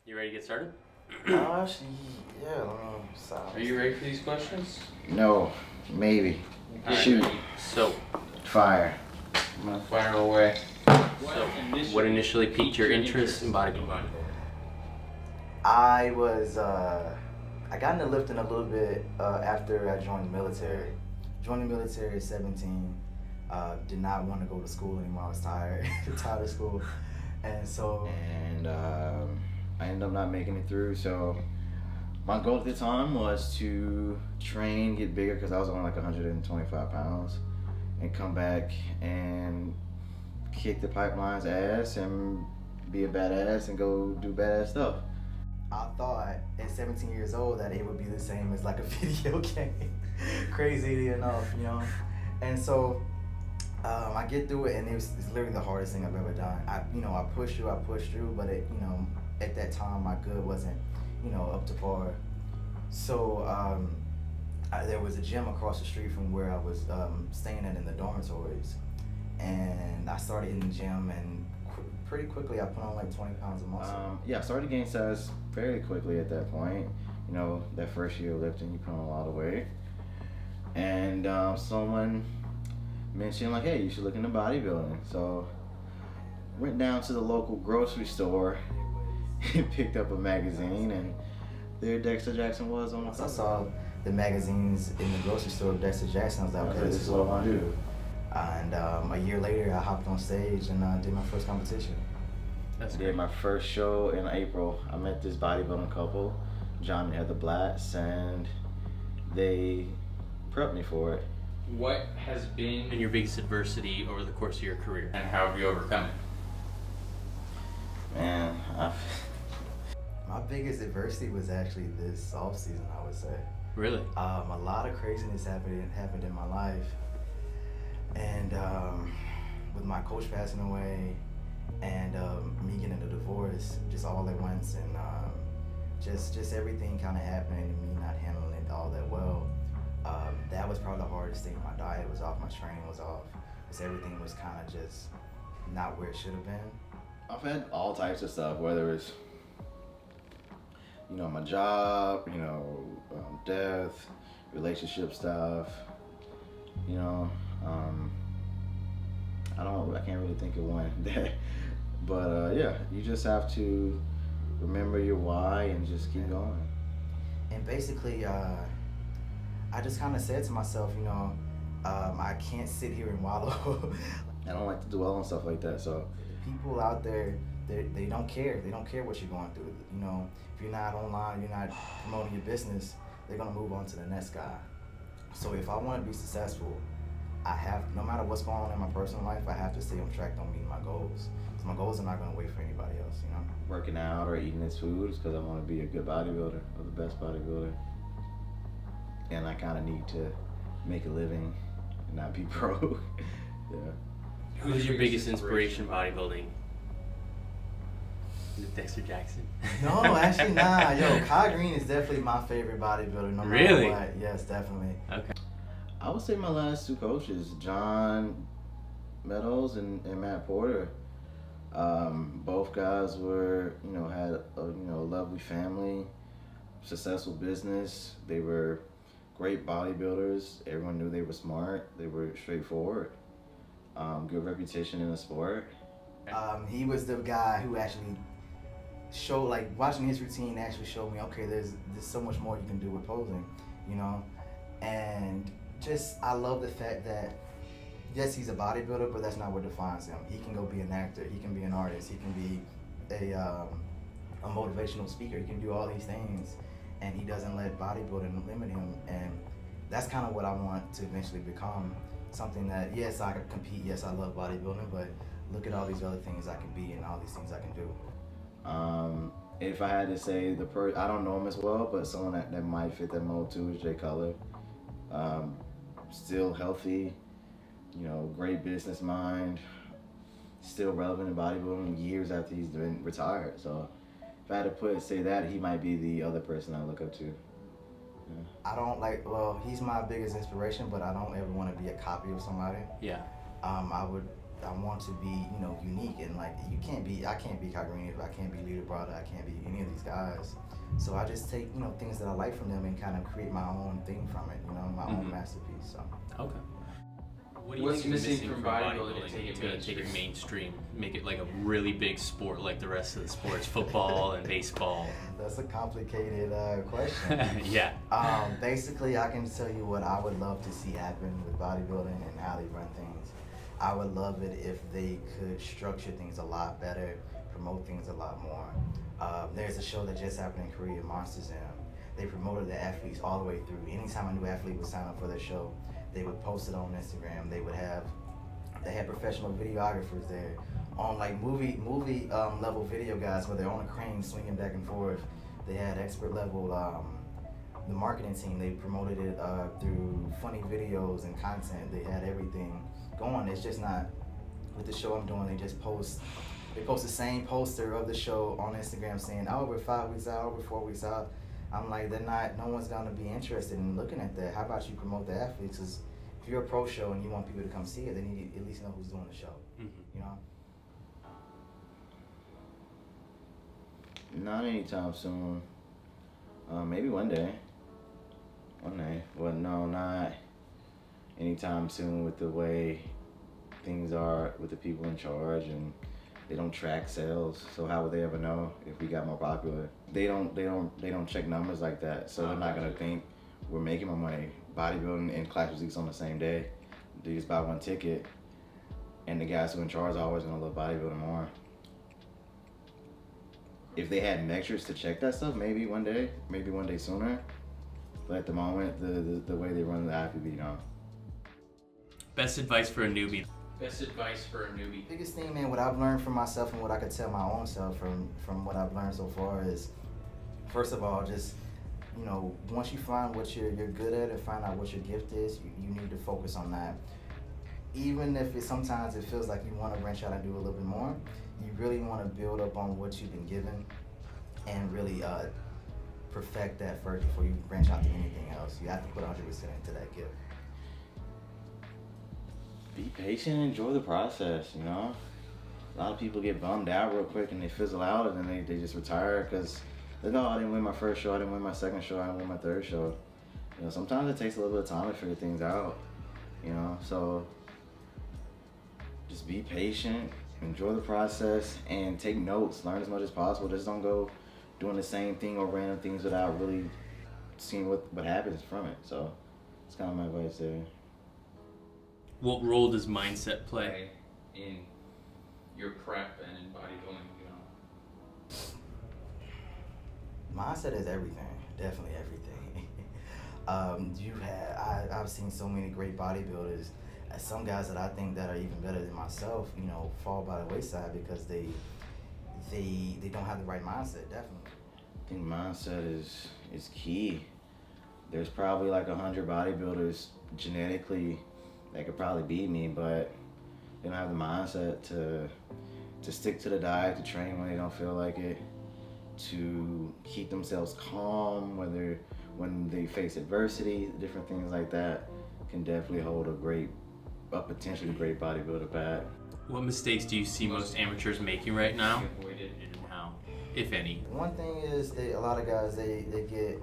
You ready to get started? Actually, yeah, let me stop. Are you ready for these questions? No, maybe. Shoot. So, Fire. I'm gonna fire away. what initially piqued your interest in bodybuilding? I got into lifting a little bit after I joined the military. Joined the military at 17. Did not want to go to school anymore. I was tired, tired of school. And so... I ended up not making it through, so my goal at the time was to train, get bigger, because I was only like 125 pounds, and come back and kick the pipeline's ass and be a badass and go do badass stuff. I thought at 17 years old that it would be the same as like a video game. Crazy enough, you know? And so I get through it, and it's literally the hardest thing I've ever done. I pushed through, but it, at that time my good wasn't, up to par. So there was a gym across the street from where I was staying in the dormitories, and I started in the gym, and pretty quickly I put on like 20 pounds of muscle. Yeah, I started to gain size fairly quickly at that point. That first year of lifting, you put on a lot of weight, and someone mentioned like, hey, you should look into bodybuilding. So went down to the local grocery store and picked up a magazine, and there Dexter Jackson was on the cover. I saw the magazines in the grocery store of Dexter Jackson. I was like, okay, this is what I want to do. And a year later, I hopped on stage and did my first competition. I did my first show in April. I met this bodybuilding couple, John and Heather Blatz, and they prepped me for it. What has been your biggest adversity over the course of your career? and how have you overcome it? Man, my biggest adversity was actually this off season, I would say. Really? A lot of craziness happened in my life, and with my coach passing away, and me getting a divorce, just all at once, and just everything kind of happening, and me not handling it all that well. That was probably the hardest thing. My diet was off, my training was off, because everything was kind of just not where it should have been. I've had all types of stuff, whether it's my job, death, relationship stuff, I can't really think of one. But yeah, you just have to remember your why and just keep going. And basically, I just kind of said to myself, I can't sit here and wallow. I don't like to dwell on stuff like that, so. People out there, they don't care. They don't care what you're going through. If you're not online, you're not promoting your business, they're gonna move on to the next guy. So if I want to be successful, I have, no matter what's going on in my personal life, I have to stay on track on meeting my goals. So my goals are not gonna wait for anybody else, Working out or eating this food is because I want to be a good bodybuilder, or the best bodybuilder. And I kind of need to make a living and not be broke. Yeah. Who's your biggest inspiration in bodybuilding? Is it Dexter Jackson? No, actually, nah. Yo, Kai Green is definitely my favorite bodybuilder. No really? Matter what. Yes, definitely. Okay. I would say my last two coaches, John Meadows and Matt Porter. Both guys were, had a lovely family, successful business. They were great bodybuilders. Everyone knew they were smart. They were straightforward. Good reputation in the sport. He was the guy who actually showed, like, watching his routine actually showed me, okay, there's so much more you can do with posing, and just, I love the fact that, yes, he's a bodybuilder, but that's not what defines him. He can go be an actor, he can be an artist, he can be a motivational speaker, he can do all these things, and he doesn't let bodybuilding limit him, and that's kind of what I want to eventually become. Something that, yes, I can compete, yes, I love bodybuilding, but look at all these other things I can be and all these things I can do. If I had to say I don't know him as well, but someone that might fit that mold too is Jay Cutler. Still healthy, great business mind, still relevant in bodybuilding years after he's been retired. So if I had to say that, he might be the other person I look up to. I don't he's my biggest inspiration, but I don't ever want to be a copy of somebody. Yeah. I would want to be, you know, unique, and like I can't be Cognitive, I can't be Lita Brada, I can't be any of these guys. So I just take, you know, things that I like from them and kind of create my own thing from it, you know, my own masterpiece. So. Okay. What do you What's think is missing from bodybuilding to take it mainstream, make it like a really big sport like the rest of the sports, football and baseball? That's a complicated question. Yeah. Basically, I can tell you what I would love to see happen with bodybuilding and how they run things. I would love it if they could structure things a lot better, promote things a lot more. There's a show that just happened in Korea, Monsters Gym. They promoted the athletes all the way through. Anytime a new athlete would sign up for their show, they would post it on Instagram. They had professional videographers there on like movie level video guys where they're on a crane swinging back and forth. They had expert level, the marketing team, they promoted it through funny videos and content. They had everything going. It's just not, with the show I'm doing, they post the same poster of the show on Instagram saying, oh, we're 5 weeks out, we're 4 weeks out. I'm like, no one's gonna be interested in looking at that. How about you promote the athletes? Because if you're a pro show and you want people to come see it, then you at least know who's doing the show, you know? Not anytime soon. Maybe one day. Well, no, not anytime soon with the way things are with the people in charge, and they don't track sales, so how would they ever know if we got more popular? They don't check numbers like that, so they're not gonna think we're making more money. Bodybuilding and class physiques on the same day. They just buy one ticket, and the guys who are in charge are always gonna love bodybuilding more. If they had metrics to check that stuff, maybe one day sooner. But at the moment, the way they run the IFBB, you know. Best advice for a newbie. Best advice for a newbie. Biggest thing, man, what I've learned from myself and what I could tell my own self from what I've learned so far is, first of all, just, you know, once you find what you're good at and find out what your gift is, you need to focus on that. Even if sometimes it feels like you want to branch out and do a little bit more, you really want to build up on what you've been given and really perfect that first before you branch out to anything else. You have to put 100% into that gift. Be patient and enjoy the process, you know? A lot of people get bummed out real quick and they fizzle out, and then they just retire because they know, I didn't win my first show, I didn't win my second show, I didn't win my third show. You know, sometimes it takes a little bit of time to figure things out, you know? So just be patient, enjoy the process, and take notes, learn as much as possible. Just don't go doing the same thing or random things without really seeing what happens from it. So that's kind of my advice there. What role does mindset play in your prep and in bodybuilding, you know? Mindset is everything, definitely everything. I've seen so many great bodybuilders, some guys that I think that are even better than myself, you know, fall by the wayside because they don't have the right mindset, definitely. I think mindset is key. There's probably like 100 bodybuilders genetically that could probably beat me, but they don't have the mindset to stick to the diet, to train when they don't feel like it, to keep themselves calm when they face adversity. Different things like that can definitely hold a potentially great bodybuilder back. What mistakes do you see most amateurs making right now, and how, if any? One thing is a lot of guys they get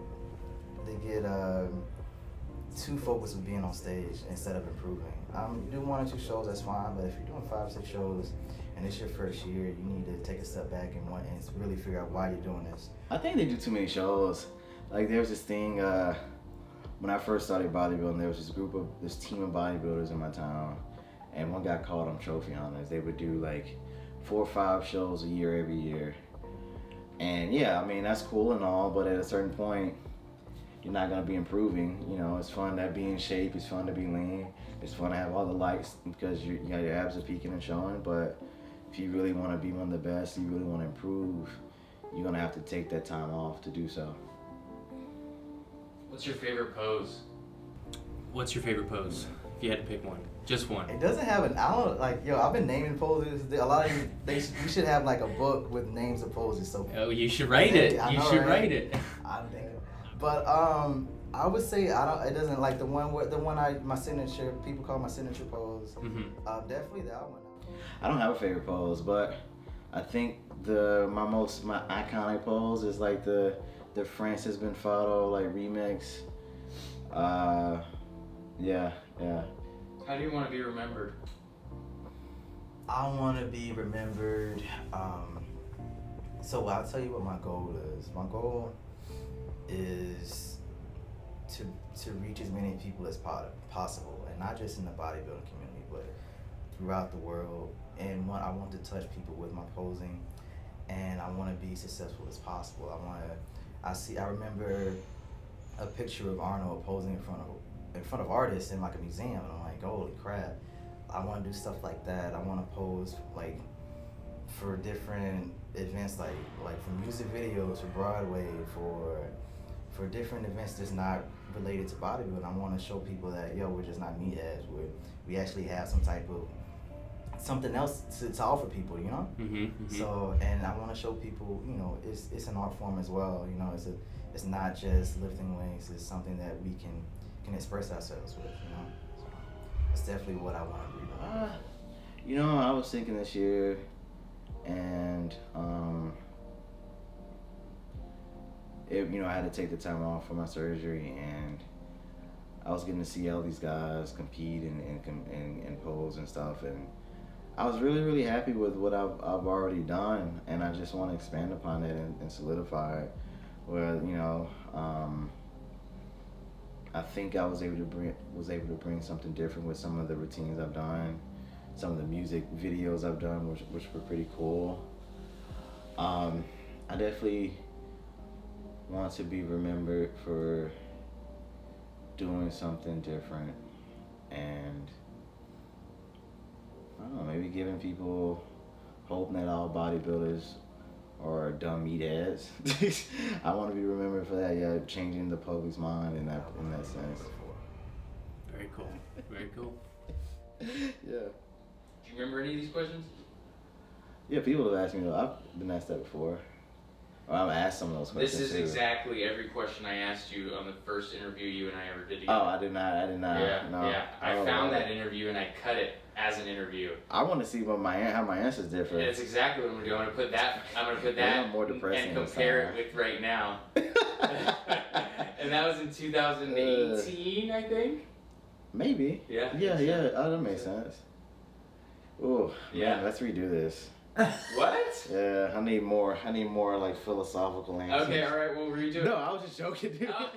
too focused with being on stage instead of improving. You do 1 or 2 shows, that's fine, but if you're doing 5 or 6 shows and it's your first year, you need to take a step back and really figure out why you're doing this. I think they do too many shows. Like there was this thing, when I first started bodybuilding, there was this team of bodybuilders in my town, and one got called them trophy hunters. They would do like 4 or 5 shows a year every year. And yeah, I mean, that's cool and all, but at a certain point, you're not gonna be improving. You know, it's fun to be in shape, it's fun to be lean, it's fun to have all the lights because your abs are peaking and showing, but if you really wanna be one of the best, you really wanna improve, you're gonna have to take that time off to do so. What's your favorite pose? What's your favorite pose? If you had to pick one, just one. It doesn't have I've been naming poses. A lot of we should have like a book with names of poses. So oh, you should write it. You should write it. I'm thinking. But I would say it doesn't like my signature. People call my signature pose. Definitely that one. I don't have a favorite pose, but I think my iconic pose is like the Francis Benfado like remix. Yeah. How do you want to be remembered? I want to be remembered. So I'll tell you what my goal is. My goal is to reach as many people as possible, and not just in the bodybuilding community, but throughout the world. And I want to touch people with my posing, and I want to be successful as possible. I remember a picture of Arnold posing in front of artists in like a museum, and I'm like, holy crap! I want to do stuff like that. I want to pose like for different events, like for music videos, for Broadway, for different events that's not related to bodybuilding. I want to show people that we're just not meatheads. We actually have some type of something else to offer people, you know. So, and I want to show people, it's an art form as well. It's not just lifting weights. It's something that we can express ourselves with. So it's definitely what I want to do. I was thinking this year, and I had to take the time off for my surgery, and I was getting to see all these guys compete and pose and stuff, and I was really, really happy with what I've already done, and I just want to expand upon it and solidify it. Where I think I was able to bring something different with some of the routines I've done, some of the music videos I've done, which were pretty cool. I definitely want to be remembered for doing something different, and I don't know, maybe giving people hope that all bodybuilders are dumb meatheads. I want to be remembered for that. Changing the public's mind in that sense. Very cool. Very cool. Yeah. Do you remember any of these questions? Yeah, people have asked me. I've been asked that before. Or I've asked some of those questions. This is too. Exactly every question I asked you on the first interview you and I ever did together. Oh, I did not. Yeah. I found that interview and I cut it as an interview. I want to see how my answers differ. And it's exactly what I'm gonna do. I'm gonna put that more depressing and compare it with right now. And that was in 2018, I think. Maybe. Yeah. Yeah. Oh, that makes sense. Oh, yeah. Man, let's redo this. What? Yeah, I need more like philosophical answers. Okay, all right, we'll redo it. No, I was just joking, dude. Oh.